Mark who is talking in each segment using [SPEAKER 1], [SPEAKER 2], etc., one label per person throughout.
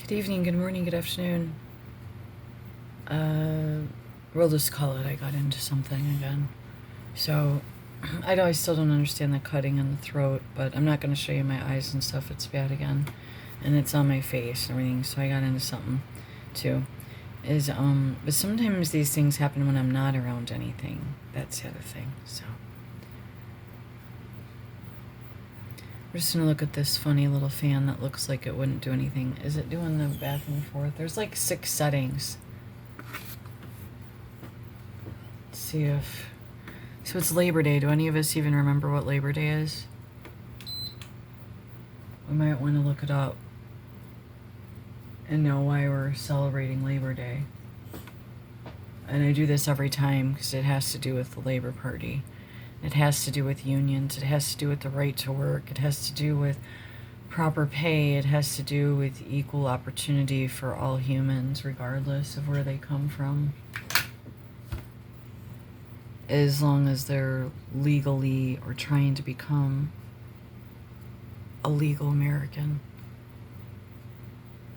[SPEAKER 1] Good evening, good morning, good afternoon. We'll just call it I got into something again. So, I still don't understand the cutting in the throat, but I'm not going to show you my eyes and stuff. It's bad again. And it's on my face and everything, so I got into something too. But sometimes these things happen when I'm not around anything. That's the other thing, so. We're just going to look at this funny little fan that looks like it wouldn't do anything. Is it doing the back and forth? There's like 6 settings. Let's see if... So it's Labor Day. Do any of us even remember what Labor Day is? We might want to look it up and know why we're celebrating Labor Day. And I do this every time because it has to do with the Labor Party. It has to do with unions. It has to do with the right to work. It has to do with proper pay. It has to do with equal opportunity for all humans, regardless of where they come from. As long as they're legally or trying to become a legal American.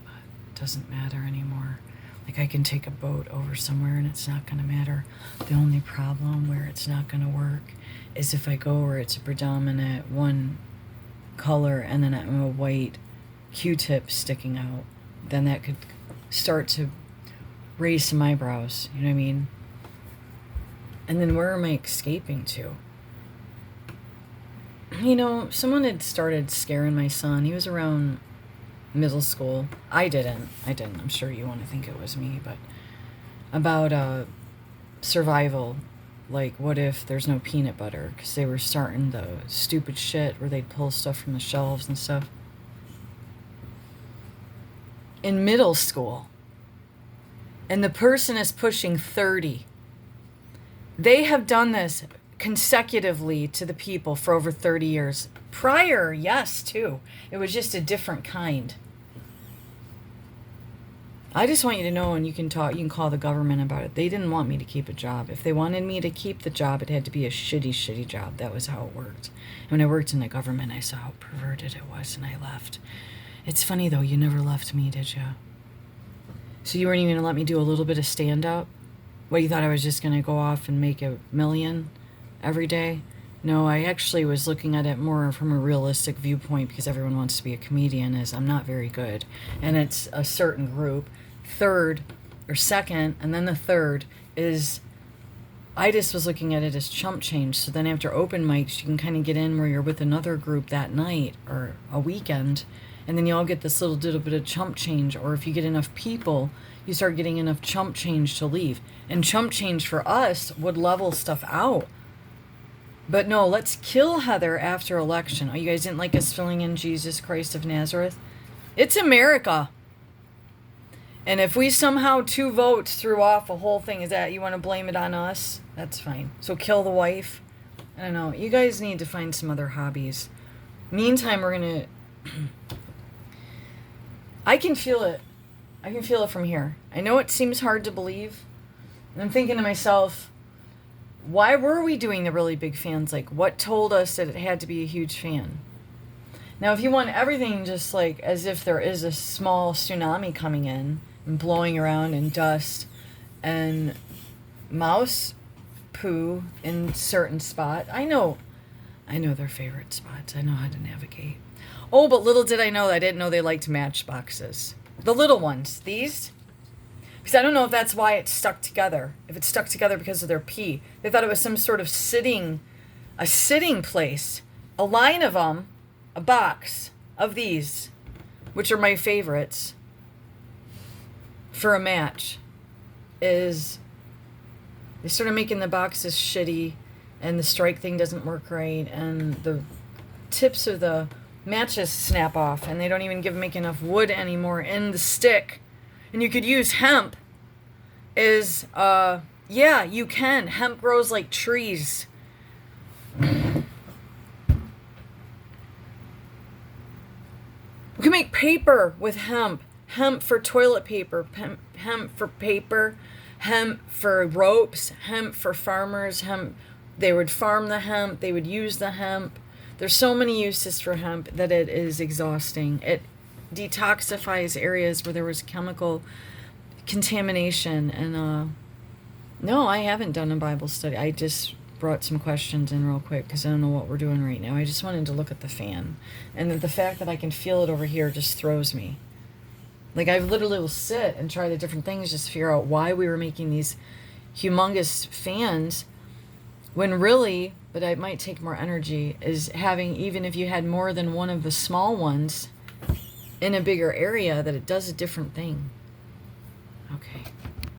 [SPEAKER 1] But it doesn't matter anymore. Like, I can take a boat over somewhere and it's not going to matter. The only problem where it's not going to work is if I go where it's a predominant one color and then I'm a white Q-tip sticking out. Then that could start to raise some eyebrows. You know what I mean? And then where am I escaping to? You know, someone had started scaring my son. He was around middle school. I didn't. I'm sure you want to think it was me, but about survival. Like, what if there's no peanut butter? Because they were starting the stupid shit where they'd pull stuff from the shelves and stuff. In middle school. And the person is pushing 30. They have done this consecutively to the people for over 30 years. Prior, yes, too. It was just a different kind. I just want you to know, and you can call the government about it. They didn't want me to keep a job. If they wanted me to keep the job, it had to be a shitty job. That was how it worked. And when I worked in the government, I saw how perverted it was, and I left. It's funny, though, you never left me, did you? So you weren't even going to let me do a little bit of stand-up? What, you thought I was just going to go off and make $1 million every day? No, I actually was looking at it more from a realistic viewpoint because everyone wants to be a comedian, as I'm not very good. And it's a certain group. Third or second, and then the third is, I just was looking at it as chump change. So then after open mics, you can kind of get in where you're with another group that night or a weekend, and then you all get this little bit of chump change. Or if you get enough people, you start getting enough chump change to leave. And chump change for us would level stuff out. But no, let's kill Heather after election. Oh, you guys didn't like us filling in Jesus Christ of Nazareth? It's America. And if we somehow 2 votes threw off a whole thing, is that you want to blame it on us? That's fine. So kill the wife? I don't know. You guys need to find some other hobbies. Meantime, we're going to... I can feel it. I can feel it from here. I know it seems hard to believe. And I'm thinking to myself, why were we doing the really big fans? Like, what told us that it had to be a huge fan? Now, if you want everything just like as if there is a small tsunami coming in and blowing around in dust and mouse poo in certain spots, I know their favorite spots. I know how to navigate. Oh, but little did I know, I didn't know they liked matchboxes. The little ones, these. Because I don't know if that's why it's stuck together. If it's stuck together because of their pee. They thought it was some sort of sitting place. A line of them, a box of these, which are my favorites for a match, is they started making the boxes shitty and the strike thing doesn't work right and the tips of the matches snap off and they don't even make enough wood anymore in the stick. And you could use hemp. Yeah, you can. Hemp grows like trees. We can make paper with hemp. Hemp for toilet paper. Hemp for paper. Hemp for ropes. Hemp for farmers. Hemp. They would farm the hemp. They would use the hemp. There's so many uses for hemp that it is exhausting. It detoxifies areas where there was chemical contamination. And no, I haven't done a Bible study. I just brought some questions in real quick because I don't know what we're doing right now. I just wanted to look at the fan. And the fact that I can feel it over here just throws me. Like, I literally will sit and try the different things just to figure out why we were making these humongous fans when really, but it might take more energy, is having, even if you had more than one of the small ones in a bigger area, that it does a different thing. Okay.